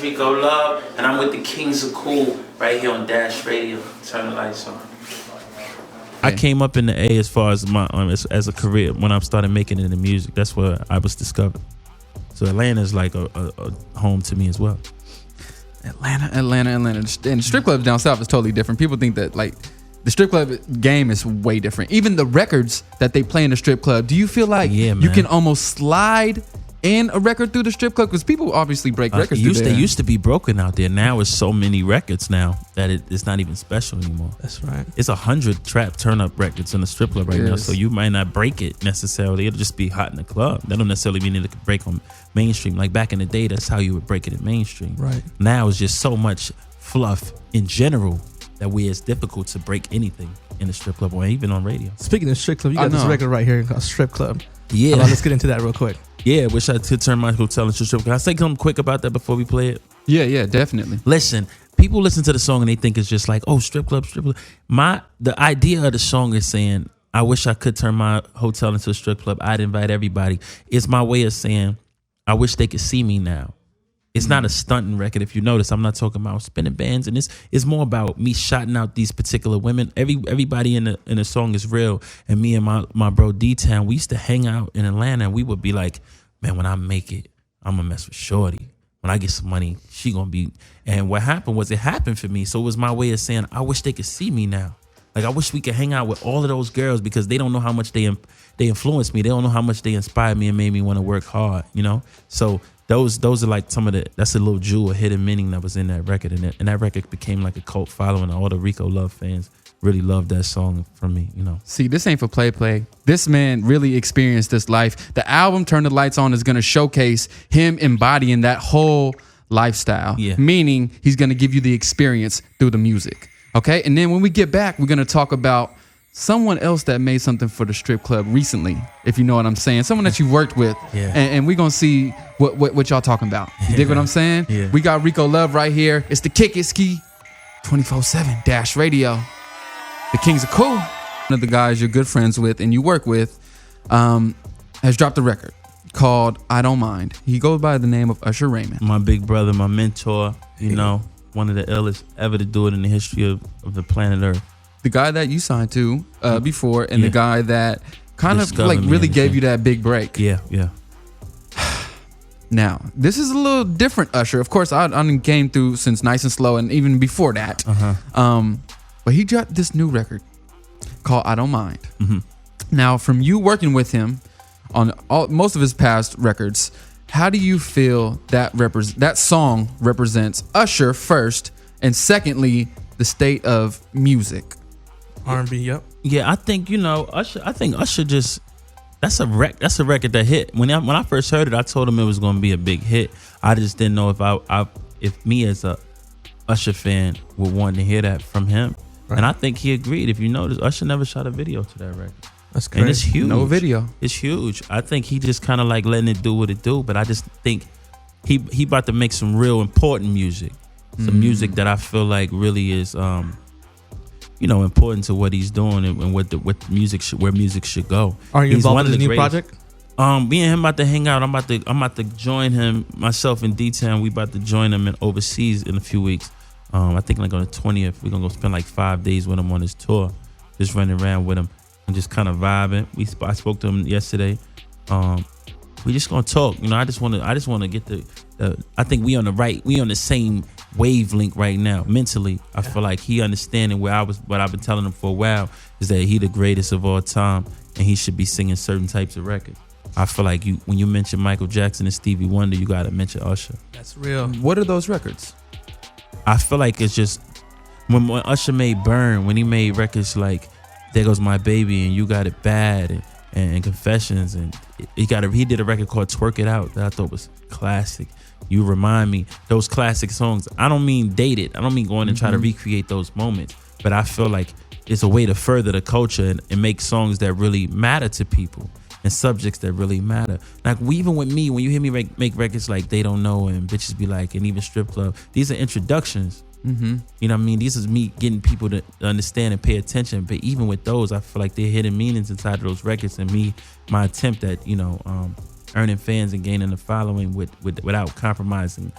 Rico Love, and I'm with the Kings of Cool right here on Dash Radio. Turn the lights on. I came up in the A as far as my as a career when I started making it in the music. That's where I was discovered. So Atlanta is like a home to me as well. Atlanta. And strip clubs down south is totally different. People think that like the strip club game is way different. Even the records that they play in the strip club. Do you feel like you can almost slide in a record through the strip club? Because people obviously break records. They used to be broken out there. Now it's so many records now that it's not even special anymore. That's right. It's 100 trap turn up records in the strip club right now. So you might not break it necessarily. It'll just be hot in the club. That don't necessarily mean it could break on mainstream. Like back in the day, that's how you would break it in mainstream. Right. Now it's just so much fluff in general that it's difficult to break anything in the strip club or even on radio. Speaking of strip club, you got this record right here called Strip Club. Yeah. Let's get into that real quick. Yeah, wish I could turn my hotel into a strip club. Can I say something quick about that before we play it? Yeah, definitely. Listen, people listen to the song and they think it's just like, oh, strip club. The idea of the song is saying, I wish I could turn my hotel into a strip club. I'd invite everybody. It's my way of saying, I wish they could see me now. It's not a stunting record. If you notice, I'm not talking about spinning bands, and it's more about me shouting out these particular women. Everybody in the song is real, and me and my bro D-Town, we used to hang out in Atlanta, and we would be like, man, when I make it, I'm gonna mess with Shorty. When I get some money, she gonna be. And what happened was it happened for me, so it was my way of saying I wish they could see me now. Like I wish we could hang out with all of those girls because they don't know how much they influenced me. They don't know how much they inspired me and made me want to work hard. You know, so. Those are like that's a little jewel, a hidden meaning that was in that record. And that record became like a cult following. All the Rico Love fans really loved that song from me, you know. See, this ain't for play. This man really experienced this life. The album Turn the Lights On is going to showcase him embodying that whole lifestyle. Yeah. Meaning he's going to give you the experience through the music. Okay? And then when we get back, we're going to talk about someone else that made something for the strip club recently, if you know what I'm saying. Someone that you worked with. Yeah. And we're going to see what y'all talking about. You dig what I'm saying? Yeah. We got Rico Love right here. It's the Kick Is Key 24/7 Dash Radio. The Kings of Cool. One of the guys you're good friends with and you work with has dropped a record called I Don't Mind. He goes by the name of Usher Raymond. My big brother, my mentor, you know, one of the illest ever to do it in the history of the planet Earth. The guy that you signed to before, and the guy that kind of like really gave you that big break. Yeah. Now, this is a little different Usher. Of course, I came through since Nice and Slow, and even before that. But he dropped this new record called I Don't Mind. Mm-hmm. Now, from you working with him on most of his past records, how do you feel that song represents Usher first, and secondly, the state of music? R&B, yep. Yeah, I think Usher just that's a record that hit. When I first heard it, I told him it was going to be a big hit. I just didn't know if me as a Usher fan would want to hear that from him. Right. And I think he agreed. If you notice, Usher never shot a video to that record. That's crazy. And it's huge. No video. It's huge. I think he just kind of like letting it do what it do. But I just think he about to make some real important music. Some music that I feel like really is important to what he's doing and where music should go. Are you involved in his new project? Me and him about to hang out. I'm about to join him, myself and D-Town. We about to join him overseas in a few weeks. I think like on the 20th, we're gonna go spend like 5 days with him on his tour, just running around with him and just kind of vibing. I spoke to him yesterday. We just gonna talk. I just want to get the. I think we on the same wavelength right now mentally. I feel like he understanding what I've been telling him for a while is that he the greatest of all time and he should be singing certain types of records. I feel like when you mention Michael Jackson and Stevie Wonder, you gotta mention Usher. That's real. What are those records? I feel like it's just when Usher made Burn, when he made records like There Goes My Baby and You Got It Bad and Confessions, and he did a record called Twerk It Out that I thought was classic. You remind me, those classic songs. I don't mean dated. I don't mean going and try to recreate those moments, but I feel like it's a way to further the culture and make songs that really matter to people and subjects that really matter. Like even with me, when you hear me make records like They Don't Know and Bitches Be Like and even Strip Club, these are introductions. Mm-hmm. You know what I mean? This is me getting people to understand and pay attention. But even with those, I feel like they're hidden meanings inside of those records, and my attempt at earning fans and gaining a following without compromising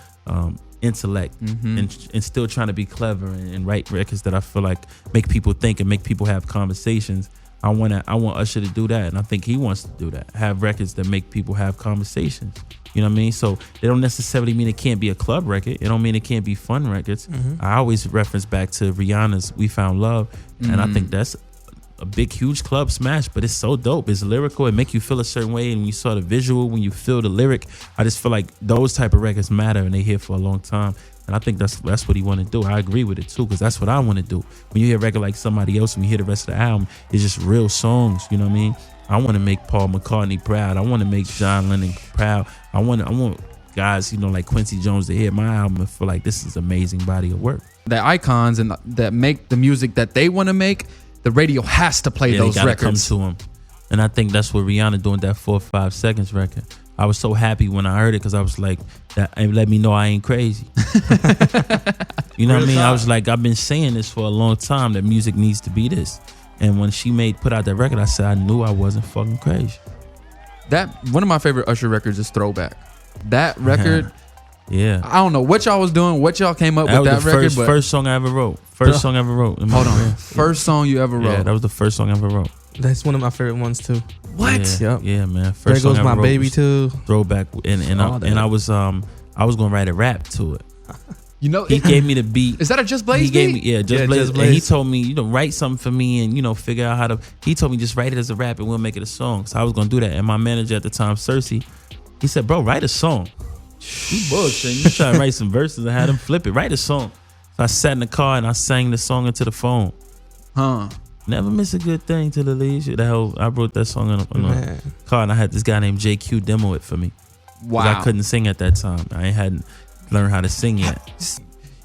intellect and still trying to be clever and write records that I feel like make people think and make people have conversations. I want Usher to do that, and I think he wants to do that. Have records that make people have conversations. You know what I mean? So they don't necessarily mean it can't be a club record. It don't mean it can't be fun records. I always reference back to Rihanna's "We Found Love," and I think that's a big, huge club smash, but it's so dope. It's lyrical. It make you feel a certain way, and when you saw the visual, when you feel the lyric, I just feel like those type of records matter, and they here for a long time. And I think that's what he want to do. I agree with it too, because that's what I want to do. When you hear a record like somebody else, when you hear the rest of the album, it's just real songs. You know what I mean? I want to make Paul McCartney proud. I want to make John Lennon proud. I want guys, like Quincy Jones to hear my album and feel like this is an amazing body of work. The icons and that make the music that they want to make, the radio has to play those records. Come to them. And I think that's what Rihanna doing that 4 or 5 seconds record. I was so happy when I heard it because I was like, that let me know I ain't crazy. You know what I mean? I was like, I've been saying this for a long time that music needs to be this. And when she put out that record, I said I knew I wasn't fucking crazy. That one of my favorite Usher records is Throwback. That record, yeah. I don't know what y'all was doing, what y'all came up with that record. First song I ever wrote. Song I ever wrote. Hold on. First song you ever wrote. Yeah, that was the first song I ever wrote. That's one of my favorite ones too. What? Yep. Yeah, man. First there goes my baby too. Throwback, and I was gonna write a rap to it. He gave me the beat. Is that a Just Blaze beat? He gave me Just Blaze. And he told me, write something for me and figure out how to. He told me just write it as a rap and we'll make it a song. So I was gonna do that. And my manager at the time, Cersei, he said, "Bro, write a song. You bullshit. You trying to write some verses and have them flip it. Write a song." So I sat in the car and I sang the song into the phone. Never miss a good thing till it leaves you. I wrote that song in a car, and I had this guy named JQ demo it for me. Wow. I couldn't sing at that time. I hadn't learned how to sing yet.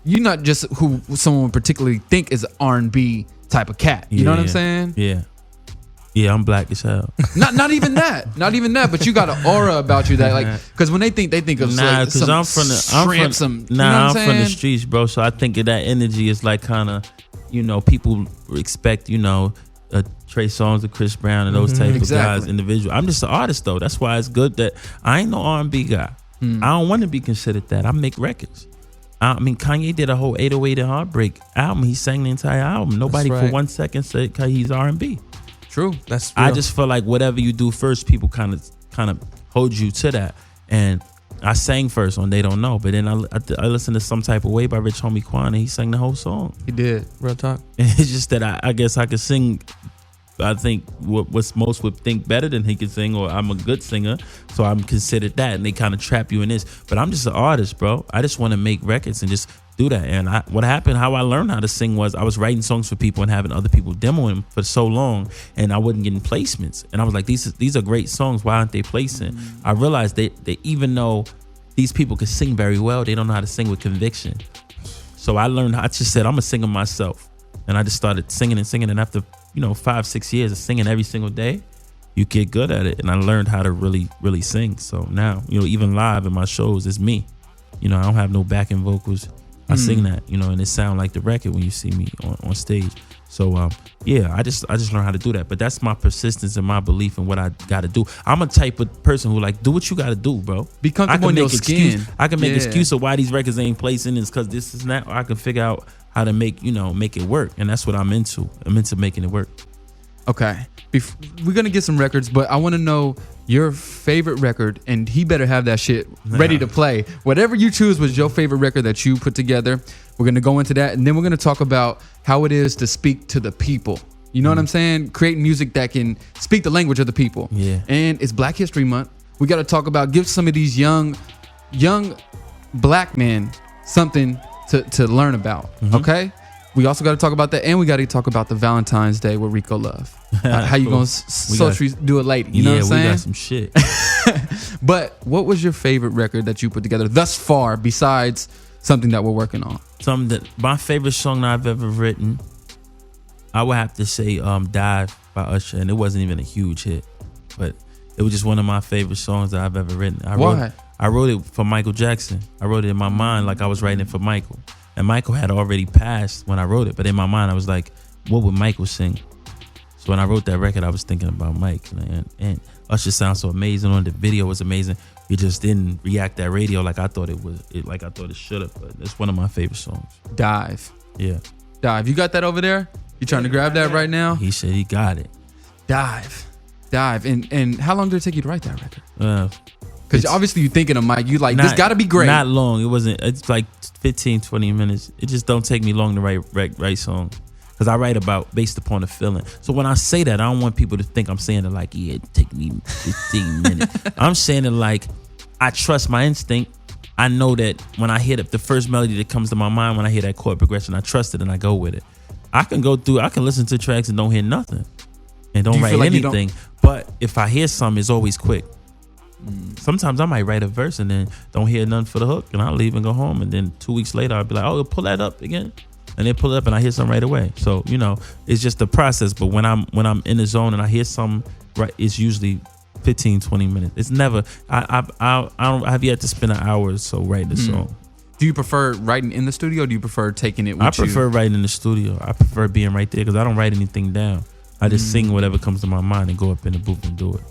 You're not just who someone would particularly think is an R&B type of cat. You know what I'm saying? Yeah. Yeah, I'm black as hell. Not even that. Not even that. But you got an aura about you that because when they think of because I'm from the streets, bro. So I think of that energy is like kind of, people expect, Trey Songz and Chris Brown and those type of guys, individual. I'm just an artist though. That's why it's good that I ain't no R&B guy. I don't want to be considered that. I make records. I mean, Kanye did a whole 808 and Heartbreak album. He sang the entire album. Nobody for 1 second said he's R&B. True. That's real. I just feel like whatever you do first, people kind of hold you to that. And I sang first on They Don't Know, but then I listened to Some Type of Way by Rich Homie Quan, and he sang the whole song. He did. Real talk. It's just that I guess I could sing. I think what most would think better than he could sing, or I'm a good singer, so I'm considered that, and they kind of trap you in this. But I'm just an artist, bro. I just want to make records and just do that. And what happened, how I learned how to sing was I was writing songs for people and having other people demo them for so long, and I wasn't getting placements. And I was like, these are great songs. Why aren't they placing? I realized they even though these people could sing very well, they don't know how to sing with conviction. So I learned. I just said I'm a singer myself, and I just started singing. And after 5-6 years of singing every single day, you get good at it. And I learned how to really sing. So now, even live in my shows, it's me. I don't have no backing vocals. I sing that, and it sound like the record when you see me on stage. So I just learned how to do that. But that's my persistence and my belief in what I got to do. I'm a type of person who do what you got to do, bro. Be comfortable in your skin. I can make excuse of why these records ain't placing. It's because this is that. Or I can figure out how to make it work. And that's what I'm into. I'm into making it work. Okay. We're going to get some records, but I want to know your favorite record, and he better have that shit ready to play. Whatever you choose was your favorite record that you put together. We're going to go into that, and then we're going to talk about how it is to speak to the people. You know what I'm saying? Creating music that can speak the language of the people. Yeah. And it's Black History Month. We got to talk about, give some of these young black men something to learn about. Okay? We also got to talk about that, and we got to talk about the Valentine's Day with Rico Love. How you gonna socially do it late? You know what I'm saying? We got some shit. But what was your favorite record that you put together thus far, besides something that we're working on? My favorite song that I've ever written, I would have to say "Dive" by Usher, and it wasn't even a huge hit, but it was just one of my favorite songs that I've ever written. Why? I wrote it for Michael Jackson. I wrote it in my mind like I was writing it for Michael. And Michael had already passed when I wrote it. But in my mind, I was like, what would Michael sing? So when I wrote that record, I was thinking about Mike. And Usher sounds so amazing on it. The video was amazing. it just didn't react at radio like I thought it was. Like I thought it should have. But it's one of my favorite songs. Dive. Yeah. Dive. You got that over there? You trying to grab that right now? He said he got it. Dive. And how long did it take you to write that record? Because It's- obviously you're thinking of Mike. You like, this got to be great. Not long. It wasn't. It's like 15, 20 minutes. It just don't take me long to write songs. Because I write about based upon the feeling. So when I say that, I don't want people to think I'm saying it like, yeah, it take me 15 minutes. I'm saying it like, I trust my instinct. I know that when I hear the first melody that comes to my mind, when I hear that chord progression, I trust it and I go with it. I can listen to tracks and don't hear nothing. And don't write like anything. But if I hear something, it's always quick. Sometimes I might write a verse and then don't hear nothing for the hook, and I'll leave and go home. And then 2 weeks later, I'll be like, oh, pull that up again. And then pull it up and I hear something right away. So, it's just the process. But when I'm in the zone and I hear something, right, it's usually 15, 20 minutes. It's never, I have yet to spend an hour or so writing a song. Do you prefer writing in the studio or do you prefer taking it with you? I prefer writing in the studio. I prefer being right there because I don't write anything down. I just sing whatever comes to my mind and go up in the booth and do it,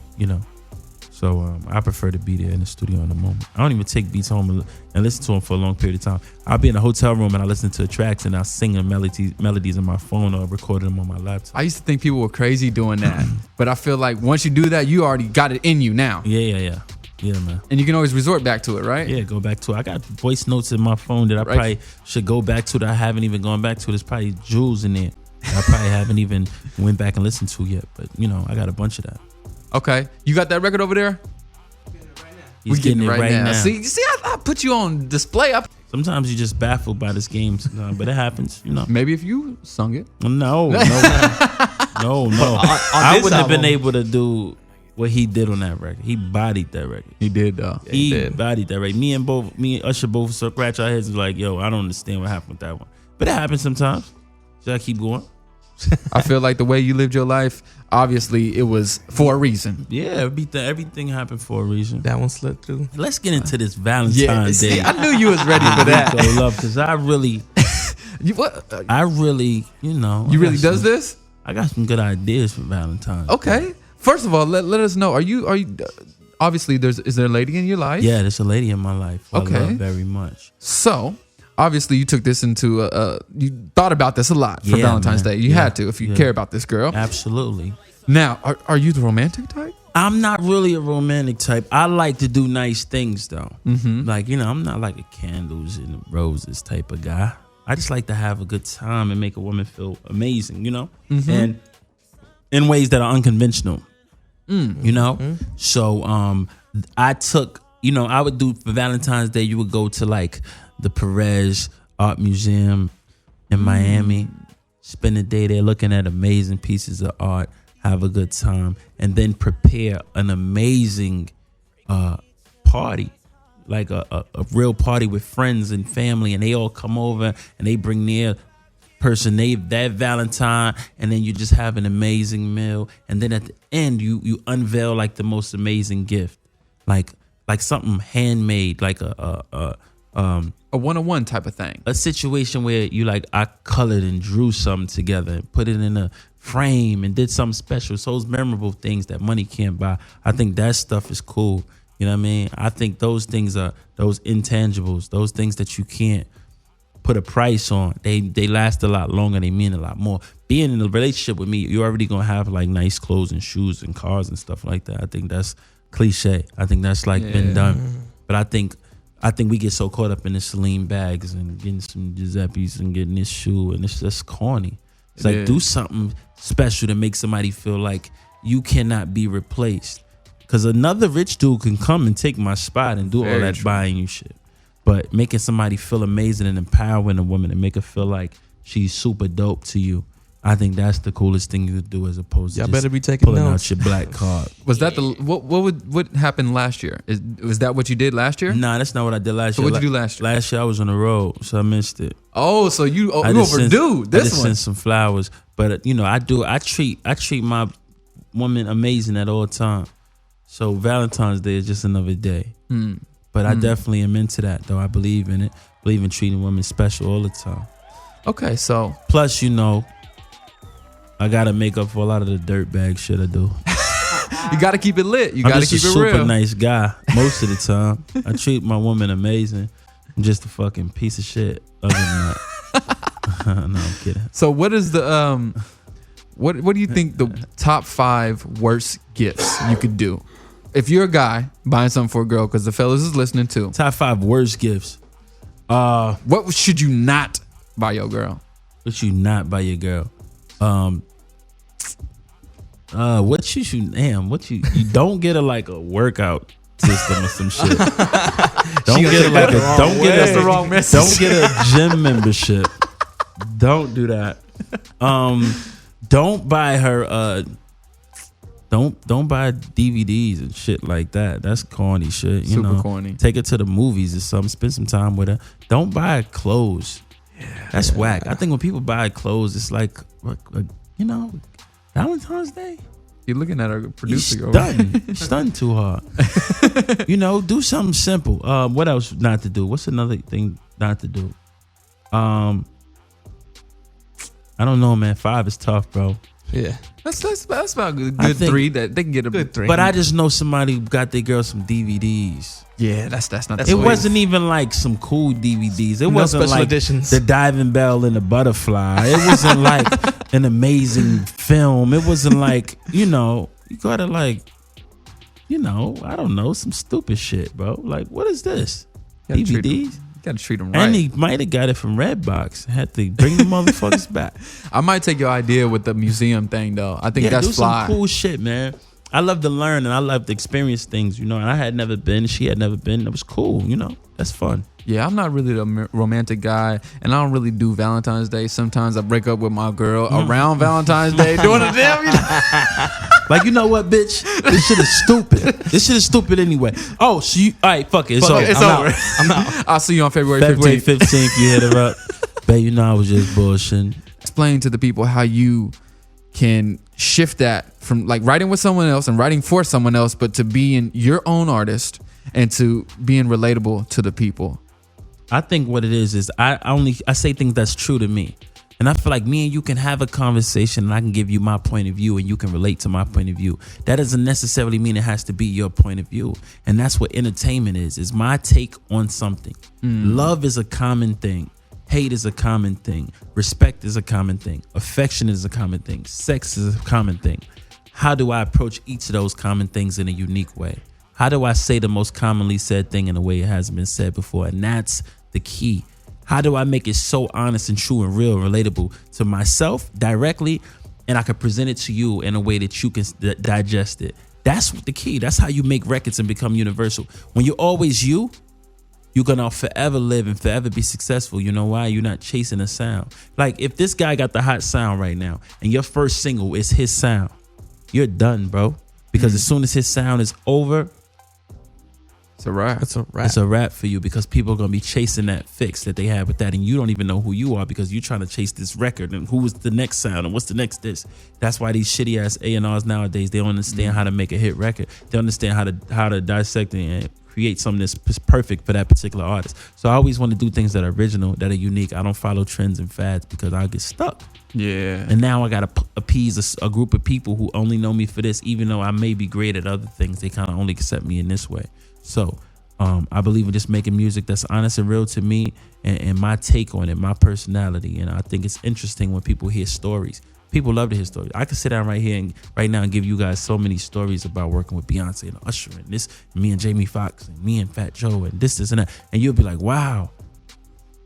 So I prefer to be there in the studio in the moment. I don't even take beats home and listen to them for a long period of time. I'll be in a hotel room and I listen to the tracks and I sing the melodies on my phone or record them on my laptop. I used to think people were crazy doing that, but I feel like once you do that, you already got it in you now. Yeah, man. And you can always resort back to it, right? Yeah, go back to it. I got voice notes in my phone that I probably should go back to that I haven't even gone back to. There's probably jewels in there I probably haven't even went back and listened to yet. But, I got a bunch of that. Okay. You got that record over there? He's getting it right now. See, I put you on display. Sometimes you're just baffled by this game, but it happens, Maybe if you sung it. No. I wouldn't have been able to do what he did on that record. He bodied that record. He did, though. He bodied that record. Me and Usher both scratch our heads and like, yo, I don't understand what happened with that one. But it happens sometimes. Should I keep going? I feel like the way you lived your life, obviously it was for a reason. Yeah, everything happened for a reason. That one slipped through. Let's get into this Valentine's Day. I knew you was ready for that. Rico Love, because I really, You really does this? I got some good ideas for Valentine's. Okay. First of all, let us know. Are you obviously is there a lady in your life? Yeah, there's a lady in my life. Okay. I love very much. So, obviously you took this into you thought about this a lot for Valentine's Day. You had to if you care about this girl. Absolutely. Now, are you the romantic type? I'm not really a romantic type. I like to do nice things though. Mm-hmm. Like, I'm not like a candles and roses type of guy. I just like to have a good time and make a woman feel amazing, Mm-hmm. and in ways that are unconventional, So I took, I would do for Valentine's Day, you would go to like the Perez Art Museum in Miami, spend a day there looking at amazing pieces of art, have a good time, and then prepare an amazing party. Like a real party with friends and family, and they all come over and they bring their person, that Valentine, and then you just have an amazing meal, and then at the end you unveil like the most amazing gift, like something handmade, like a one-on-one type of thing, a situation where you like I colored and drew something together and put it in a frame and did something special. So those memorable things that money can't buy. I think that stuff is cool. You know what I mean? I think those things are those intangibles, those things that you can't put a price on. They last a lot longer. They mean a lot more. Being in a relationship with me, you're already going to have like nice clothes and shoes and cars and stuff like that. I think that's cliche. I think that's been done. But I think we get so caught up in the Celine bags and getting some Giuseppe's and getting this shoe, and it's just corny. It's like, do something special to make somebody feel like you cannot be replaced. Because another rich dude can come and take my spot and do all that buying you shit. But making somebody feel amazing and empowering a woman and make her feel like she's super dope to you, I think that's the coolest thing you could do, as opposed to Y'all just better be taking pulling notes. out your black card. Was that what happened last year? Was that what you did last year? Nah, that's not what I did last So year. what'd you do last year? Last year I was on the road, so I missed it. Oh, so you I just overdue I this just one. sent some flowers, but I treat my woman amazing at all times. So Valentine's Day is just another day. But I definitely am into that, though. I believe in it. Believe in treating women special all the time. Okay, so Plus, I gotta make up for a lot of the dirtbag shit I do. You got to keep it lit. You I'm got to just keep a it real. super nice guy most of the time. I treat my woman amazing. I'm just a fucking piece of shit. Other than that, no, I'm kidding. So what is the what do you think the top 5 worst gifts you could do if you're a guy buying something for a girl? Because the fellas is listening too. Top 5 worst gifts. What should you not buy your girl? What you not buy your girl? What you don't get a workout system or some shit. Don't get the wrong message. Don't get a gym membership. Don't do that. Don't buy her don't buy DVDs and shit like that. That's corny shit. You Super know, corny. Take her to the movies or something. Spend some time with her. Don't buy clothes. That's whack. I think when people buy clothes, it's like Valentine's Day. You're looking at our producer. You're stunned too hard. Do something simple. What else not to do? What's another thing not to do? I don't know, man. 5 is tough, bro. Yeah. That's about a good 3 that they can get a good 3. But I just know somebody who got their girl some DVDs. Yeah, that's not. It wasn't even like some cool DVDs. It wasn't special like editions. The Diving Bell and the Butterfly. It wasn't like an amazing film. It wasn't like, you gotta I don't know, some stupid shit, bro. Like, what is this? DVDs? You gotta treat them right. And he might have got it from Redbox. Had to bring the motherfuckers back. I might take your idea with the museum thing though. I think that's do fly. some cool shit, man. I love to learn and I love to experience things, and I had never been, she had never been. It was cool, That's fun. Yeah, I'm not really the romantic guy, and I don't really do Valentine's Day. Sometimes I break up with my girl around Valentine's Day doing a damn. Like, you know what, bitch? This shit is stupid. This shit is stupid anyway. Oh, so you, all right, fuck it. It's over. It's I'm over. out. I'm out. I'll see you on February 15th, you hit her up. Babe, I was just bullshitting. Explain to the people how you can shift that from like writing with someone else and writing for someone else, but to being your own artist and to being relatable to the people. I think what it is I say things that's true to me. And I feel like me and you can have a conversation and I can give you my point of view and you can relate to my point of view. That doesn't necessarily mean it has to be your point of view. And that's what entertainment is my take on something. Love is a common thing. Hate is a common thing. Respect is a common thing. Affection is a common thing. Sex is a common thing. How do I approach each of those common things in a unique way? How do I say the most commonly said thing in a way it hasn't been said before? And that's the key. How do I make it so honest and true and real and relatable to myself directly, and I can present it to you in a way that you can digest it? That's the key. That's how you make records and become universal. When you're always you're gonna forever live and forever be successful. You know why? You're not chasing a sound. Like, if this guy got the hot sound right now and your first single is his sound, you're done, bro. Because as soon as his sound is over, it's a wrap. It's a wrap for you, because people are going to be chasing that fix that they have with that. And you don't even know who you are because you're trying to chase this record and who is the next sound and what's the next this. That's why these shitty ass A&Rs nowadays, they don't understand how to make a hit record. They understand how to dissect it and create something that's perfect for that particular artist. So I always want to do things that are original, that are unique. I don't follow trends and fads because I'll get stuck. Yeah. And now I got to appease a group of people who only know me for this, even though I may be great at other things. They kind of only accept me in this way. So I believe in just making music that's honest and real to me and my take on it, my personality. And I think it's interesting when people hear stories. People love to hear stories. I could sit down right now and give you guys so many stories about working with Beyonce and Usher and this, me and Jamie Foxx and me and Fat Joe and this and that. And you'll be like, wow.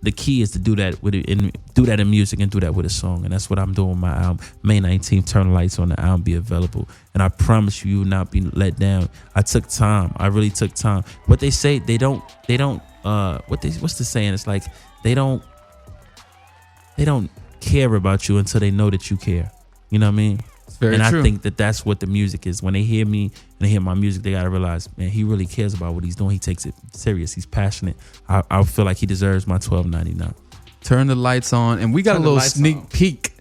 The key is to do that with it, and do that in music and do that with a song. And that's what I'm doing with my album. May 19th, Turn the Lights On, the album be available. And I promise you will not be let down. I took time. I really took time. What they say, what's the saying? It's like they don't care about you until they know that you care. You know what I mean? It's very true. I think that's what the music is. When they hear me and they hear my music, they gotta realize, man, he really cares about what he's doing. He takes it serious. He's passionate. I feel like he deserves my $12.99. Turn the lights on, and we got a little sneak peek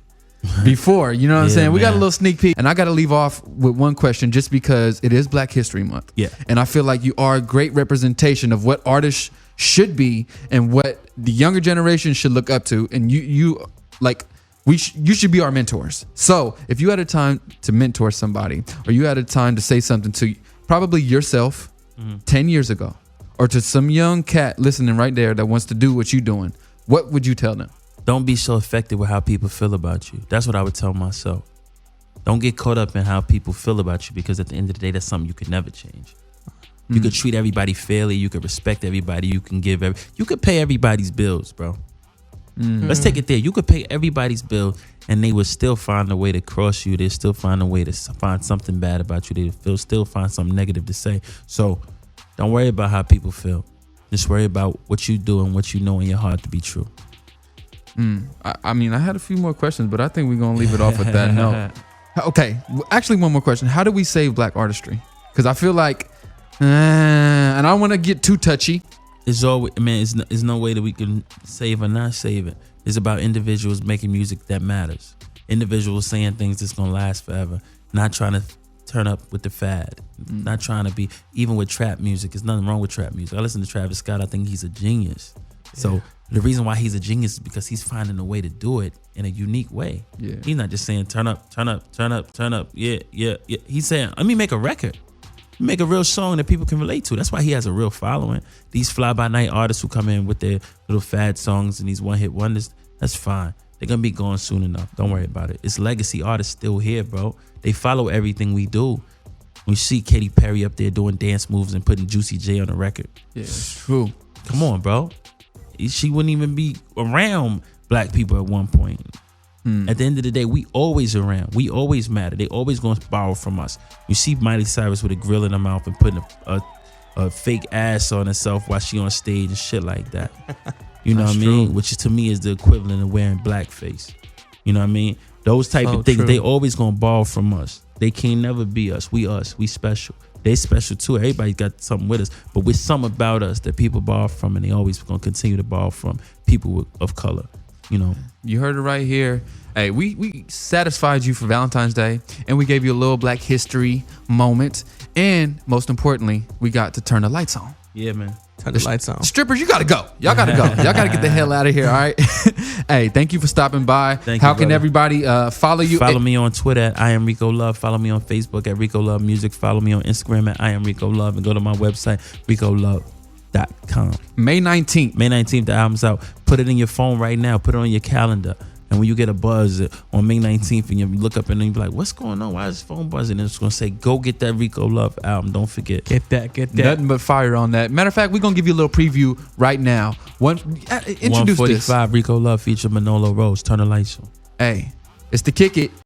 before. You know what I'm saying? We got a little sneak peek, and I got to leave off with one question, just because it is Black History Month. Yeah, and I feel like you are a great representation of what artists should be and what the younger generation should look up to, and you like You should be our mentors. So if you had a time to mentor somebody, or you had a time to say something to probably yourself 10 years ago, or to some young cat listening right there that wants to do what you're doing, what would you tell them? Don't be so affected with how people feel about you. That's what I would tell myself. Don't get caught up in how people feel about you, because at the end of the day, that's something you could never change. You could treat everybody fairly. You could respect everybody. You can you could pay everybody's bills, bro. Let's take it there. You could pay everybody's bill and they would still find a way to cross you. They still find a way to find something bad about you. They still find something negative to say. So don't worry about how people feel. Just worry about what you do and what you know in your heart to be true. I mean, I had a few more questions, but I think we're going to leave it off with that note. Okay. Actually, one more question. How do we save black artistry? Because I feel like, and I don't want to get too touchy. It's always, man, it's no way that we can save or not save it. It's about individuals making music that matters. Individuals saying things that's going to last forever. Not trying to turn up with the fad. Not trying to be, even with trap music. There's nothing wrong with trap music. I listen to Travis Scott. I think he's a genius. So the reason why he's a genius is because he's finding a way to do it in a unique way. Yeah. He's not just saying turn up, turn up, turn up, turn up. Yeah. He's saying, let me make a record. Make a real song that people can relate to. That's why he has a real following. These fly-by-night artists who come in with their little fad songs and these one-hit wonders, that's fine. They're going to be gone soon enough. Don't worry about it. It's legacy artists still here, bro. They follow everything we do. We see Katy Perry up there doing dance moves and putting Juicy J on the record. Yeah, it's true. Come on, bro. She wouldn't even be around black people at one point. At the end of the day, we always around. We always matter. They always going to borrow from us. You see Miley Cyrus with a grill in her mouth and putting a fake ass on herself while she on stage and shit like that. You know what I mean? True. Which to me is the equivalent of wearing blackface. You know what I mean? Those type of things, they always going to borrow from us. They can never be us. We special. They special too. Everybody got something with us. But with something about us that people borrow from, and they always going to continue to borrow from people of color. You know, you heard it right here. Hey, we satisfied you for Valentine's Day, and we gave you a little Black History moment, and most importantly, we got to turn the lights on. Yeah, man. Turn the lights on. Strippers, you gotta go. Y'all gotta go. Y'all gotta get the hell out of here. All right. Hey, thank you for stopping by. How can everybody follow you? Follow me on Twitter at I am Rico Love. Follow me on Facebook at Rico Love Music. Follow me on Instagram at I am Rico Love, and go to my website ricolove.com. May 19th, the album's out. Put it in your phone right now. Put it on your calendar. And when you get a buzz on May 19th and you look up and then you be like, what's going on? Why is this phone buzzing? And it's going to say, go get that Rico Love album. Don't forget. Get that. Nothing but fire on that. Matter of fact, we're going to give you a little preview right now. Introduce 145 this. Rico Love feature Manolo Rose. Turn the lights on. Hey, it's the Kick It.